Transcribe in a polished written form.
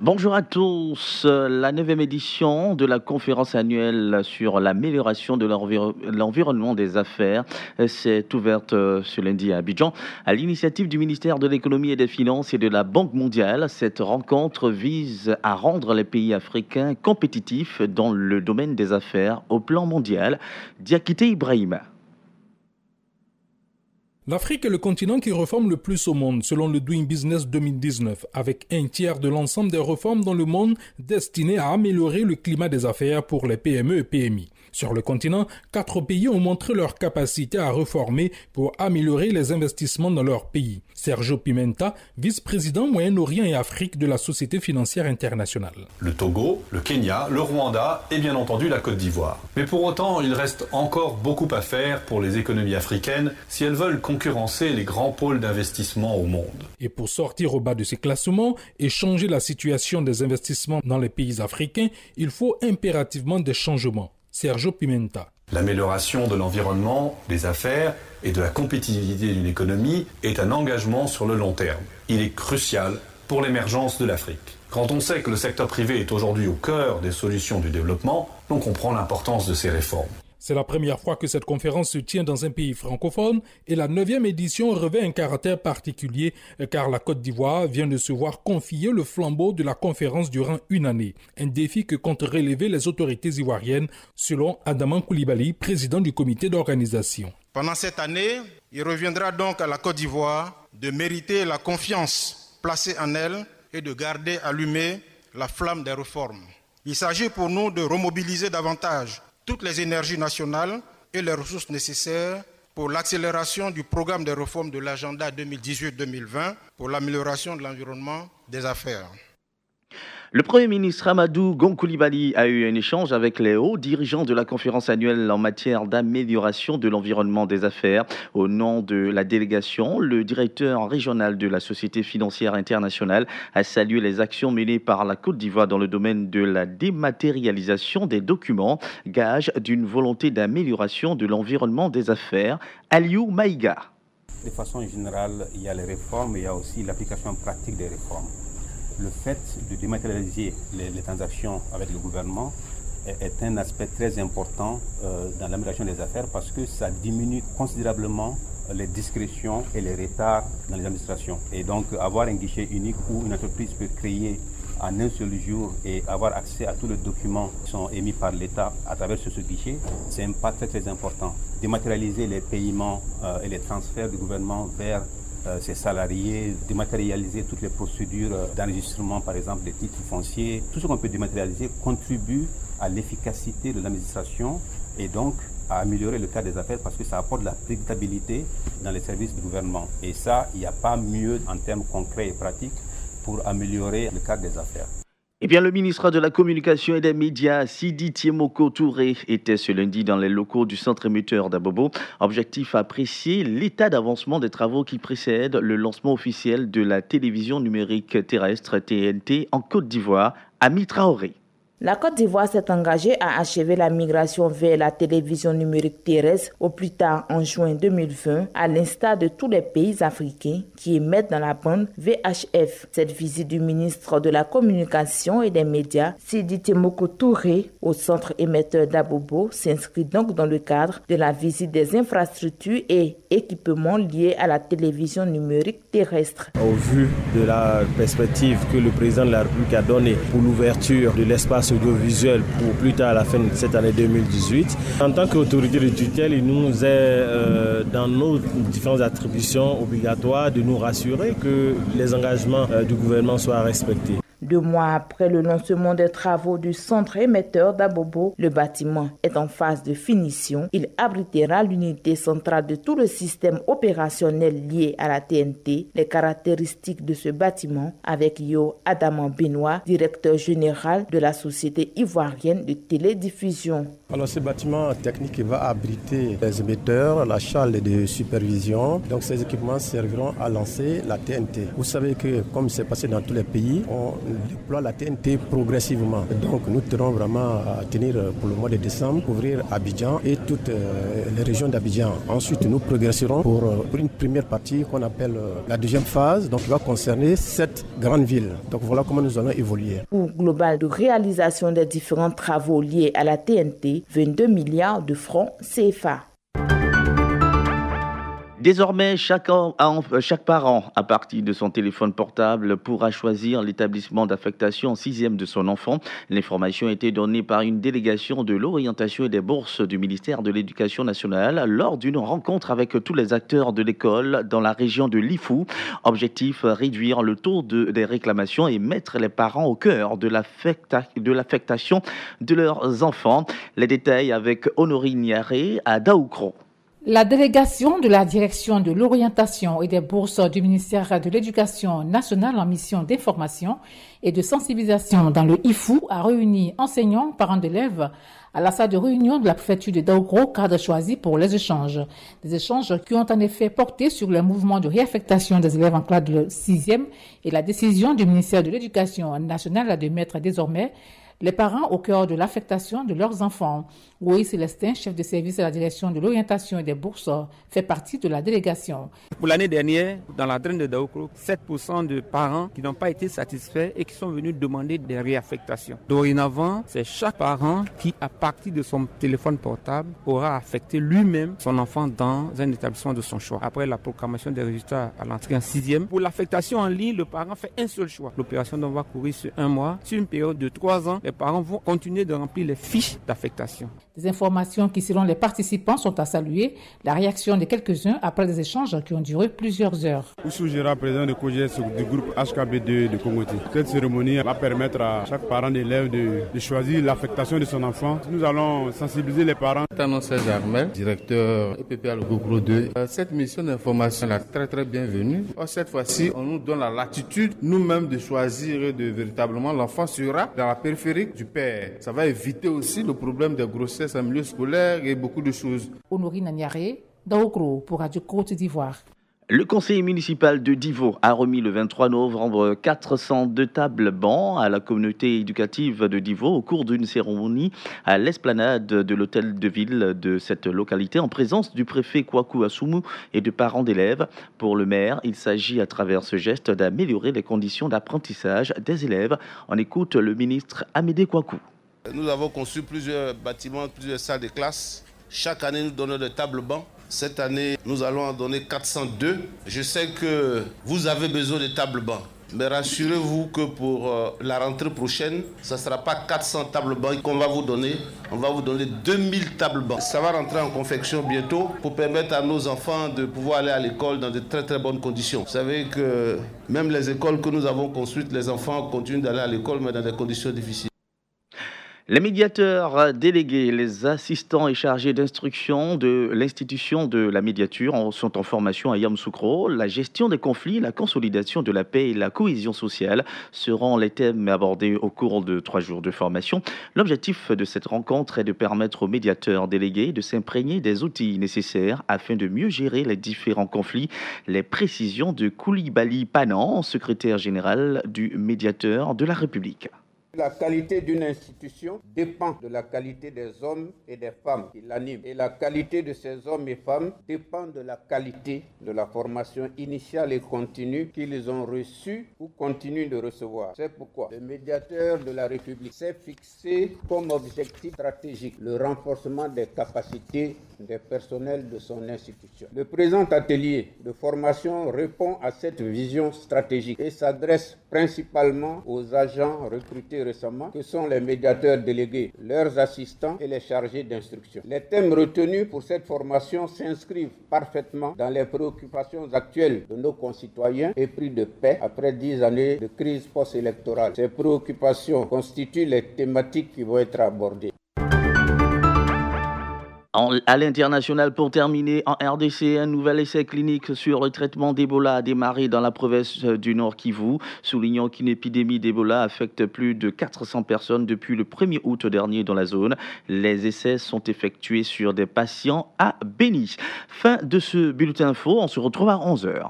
Bonjour à tous. La 9e édition de la conférence annuelle sur l'amélioration de l'environnement des affaires s'est ouverte ce lundi à Abidjan à l'initiative du ministère de l'économie et des finances et de la Banque mondiale. Cette rencontre vise à rendre les pays africains compétitifs dans le domaine des affaires au plan mondial. Diakité Ibrahima. L'Afrique est le continent qui reforme le plus au monde, selon le Doing Business 2019, avec un tiers de l'ensemble des réformes dans le monde destinées à améliorer le climat des affaires pour les PME et PMI. Sur le continent, 4 pays ont montré leur capacité à réformer pour améliorer les investissements dans leur pays. Sergio Pimenta, vice-président Moyen-Orient et Afrique de la Société financière internationale. Le Togo, le Kenya, le Rwanda et bien entendu la Côte d'Ivoire. Mais pour autant, il reste encore beaucoup à faire pour les économies africaines si elles veulent concurrencer les grands pôles d'investissement au monde. Et pour sortir au bas de ces classements et changer la situation des investissements dans les pays africains, il faut impérativement des changements. Sergio Pimenta. L'amélioration de l'environnement, des affaires et de la compétitivité d'une économie est un engagement sur le long terme. Il est crucial pour l'émergence de l'Afrique. Quand on sait que le secteur privé est aujourd'hui au cœur des solutions du développement, on comprend l'importance de ces réformes. C'est la première fois que cette conférence se tient dans un pays francophone et la 9e édition revêt un caractère particulier car la Côte d'Ivoire vient de se voir confier le flambeau de la conférence durant une année. Un défi que comptent relever les autorités ivoiriennes selon Adaman Coulibaly, président du comité d'organisation. Pendant cette année, il reviendra donc à la Côte d'Ivoire de mériter la confiance placée en elle et de garder allumée la flamme des réformes. Il s'agit pour nous de remobiliser davantage toutes les énergies nationales et les ressources nécessaires pour l'accélération du programme de réforme de l'agenda 2018-2020 pour l'amélioration de l'environnement des affaires. Le Premier ministre Amadou Gon Coulibaly a eu un échange avec les hauts dirigeants de la conférence annuelle en matière d'amélioration de l'environnement des affaires. Au nom de la délégation, le directeur régional de la Société financière internationale a salué les actions menées par la Côte d'Ivoire dans le domaine de la dématérialisation des documents, gage d'une volonté d'amélioration de l'environnement des affaires. Aliou Maïga. De façon générale, il y a les réformes, mais il y a aussi l'application pratique des réformes. Le fait de dématérialiser les transactions avec le gouvernement est un aspect très important dans l'amélioration des affaires parce que ça diminue considérablement les discrétions et les retards dans les administrations. Et donc avoir un guichet unique où une entreprise peut créer en un seul jour et avoir accès à tous les documents qui sont émis par l'État à travers ce guichet, c'est un pas très très important. Dématérialiser les paiements et les transferts du gouvernement vers ses salariés, dématérialiser toutes les procédures d'enregistrement, par exemple des titres fonciers. Tout ce qu'on peut dématérialiser contribue à l'efficacité de l'administration et donc à améliorer le cadre des affaires parce que ça apporte de la prédictabilité dans les services du gouvernement. Et ça, il n'y a pas mieux en termes concrets et pratiques pour améliorer le cadre des affaires. Eh bien, le ministre de la Communication et des Médias, Sidi Tiemoko Touré, était ce lundi dans les locaux du centre émetteur d'Abobo. Objectif apprécier l'état d'avancement des travaux qui précèdent le lancement officiel de la télévision numérique terrestre TNT en Côte d'Ivoire, Ami Traoré. La Côte d'Ivoire s'est engagée à achever la migration vers la télévision numérique terrestre au plus tard en juin 2020, à l'instar de tous les pays africains qui émettent dans la bande VHF. Cette visite du ministre de la Communication et des Médias, Sidi Tiemoko Touré, au centre émetteur d'Abobo, s'inscrit donc dans le cadre de la visite des infrastructures et équipements liés à la télévision numérique terrestre. Au vu de la perspective que le président de la République a donnée pour l'ouverture de l'espace audiovisuel pour plus tard à la fin de cette année 2018. En tant qu'autorité de tutelle, il nous est dans nos différentes attributions obligatoires de nous rassurer que les engagements du gouvernement soient respectés. 2 mois après le lancement des travaux du centre émetteur d'Abobo, le bâtiment est en phase de finition. Il abritera l'unité centrale de tout le système opérationnel lié à la TNT. Les caractéristiques de ce bâtiment avec Yo Adaman Benoît, directeur général de la Société ivoirienne de télédiffusion. Alors ce bâtiment technique va abriter les émetteurs, la salle de supervision. Donc ces équipements serviront à lancer la TNT. Vous savez que comme c'est passé dans tous les pays, on déploie la TNT progressivement. Donc nous tenons vraiment à tenir pour le mois de décembre, couvrir Abidjan et toutes les régions d'Abidjan. Ensuite, nous progresserons pour une première partie qu'on appelle la deuxième phase, donc qui va concerner 7 grandes villes. Donc voilà comment nous allons évoluer. Coût global de réalisation des différents travaux liés à la TNT, 22 milliards de francs CFA. Désormais, chaque parent, à partir de son téléphone portable, pourra choisir l'établissement d'affectation en 6e de son enfant. L'information a été donnée par une délégation de l'orientation et des bourses du ministère de l'Éducation nationale lors d'une rencontre avec tous les acteurs de l'école dans la région de l'Ifou. Objectif, réduire le taux des réclamations et mettre les parents au cœur de l'affectation de leurs enfants. Les détails avec Honorine Niaré à Daoukro. La délégation de la direction de l'orientation et des bourses du ministère de l'Éducation nationale en mission d'information et de sensibilisation dans le IFU a réuni enseignants, parents d'élèves à la salle de réunion de la préfecture de Daoukro, cadre choisi pour les échanges. Des échanges qui ont en effet porté sur le mouvement de réaffectation des élèves en classe de 6e et la décision du ministère de l'Éducation nationale de mettre désormais les parents au cœur de l'affectation de leurs enfants. Oui, Célestin, chef de service à la direction de l'orientation et des bourses, fait partie de la délégation. Pour l'année dernière, dans la draine de Daoukro, 7% de parents qui n'ont pas été satisfaits et qui sont venus demander des réaffectations. Dorénavant, c'est chaque parent qui, à partir de son téléphone portable, aura affecté lui-même son enfant dans un établissement de son choix. Après la proclamation des résultats à l'entrée en 6e, pour l'affectation en ligne, le parent fait un seul choix. L'opération va courir sur 1 mois. Sur une période de 3 ans, les parents vont continuer de remplir les fiches d'affectation. Des informations qui, selon les participants, sont à saluer. La réaction de quelques-uns après des échanges qui ont duré plusieurs heures. Oussou Gérard, président de COGES du groupe HKB2 de Kongoti. Cette cérémonie va permettre à chaque parent d'élève de choisir l'affectation de son enfant. Nous allons sensibiliser les parents. Serge Armel, directeur EPPA le groupe 2. Cette mission d'information est très bienvenue. Cette fois-ci, on nous donne la latitude nous-mêmes de choisir de véritablement l'enfant sera dans la périphérique du père. Ça va éviter aussi le problème de grossesse en milieu scolaire et beaucoup de choses. Honorine Niaré, Daoukro pour Radio Côte d'Ivoire. Le conseil municipal de Divo a remis le 23 novembre 402 tables bancs à la communauté éducative de Divo au cours d'une cérémonie à l'esplanade de l'hôtel de ville de cette localité en présence du préfet Kwaku Assoumou et de parents d'élèves. Pour le maire, il s'agit à travers ce geste d'améliorer les conditions d'apprentissage des élèves. On écoute le ministre Amédée Kwaku. Nous avons conçu plusieurs bâtiments, plusieurs salles de classe. Chaque année, nous donnons des tables bancs. Cette année, nous allons en donner 402. Je sais que vous avez besoin de tables bancs. Mais rassurez-vous que pour la rentrée prochaine, ce ne sera pas 400 tables bancs qu'on va vous donner. On va vous donner 2000 tables bancs. Ça va rentrer en confection bientôt pour permettre à nos enfants de pouvoir aller à l'école dans de très bonnes conditions. Vous savez que même les écoles que nous avons construites, les enfants continuent d'aller à l'école, mais dans des conditions difficiles. Les médiateurs délégués, les assistants et chargés d'instruction de l'institution de la médiature sont en formation à Yamoussoukro. La gestion des conflits, la consolidation de la paix et la cohésion sociale seront les thèmes abordés au cours de 3 jours de formation. L'objectif de cette rencontre est de permettre aux médiateurs délégués de s'imprégner des outils nécessaires afin de mieux gérer les différents conflits. Les précisions de Koulibaly Panan, secrétaire général du médiateur de la République. La qualité d'une institution dépend de la qualité des hommes et des femmes qui l'animent. Et la qualité de ces hommes et femmes dépend de la qualité de la formation initiale et continue qu'ils ont reçue ou continuent de recevoir. C'est pourquoi le médiateur de la République s'est fixé comme objectif stratégique le renforcement des capacités des personnels de son institution. Le présent atelier de formation répond à cette vision stratégique et s'adresse principalement aux agents recrutés récemment, que sont les médiateurs délégués, leurs assistants et les chargés d'instruction. Les thèmes retenus pour cette formation s'inscrivent parfaitement dans les préoccupations actuelles de nos concitoyens épris de paix après 10 années de crise post-électorale. Ces préoccupations constituent les thématiques qui vont être abordées. À l'international, pour terminer, en RDC, un nouvel essai clinique sur le traitement d'Ebola a démarré dans la province du Nord Kivu, soulignant qu'une épidémie d'Ebola affecte plus de 400 personnes depuis le 1er août dernier dans la zone. Les essais sont effectués sur des patients à Béni. Fin de ce bulletin info, on se retrouve à 11h.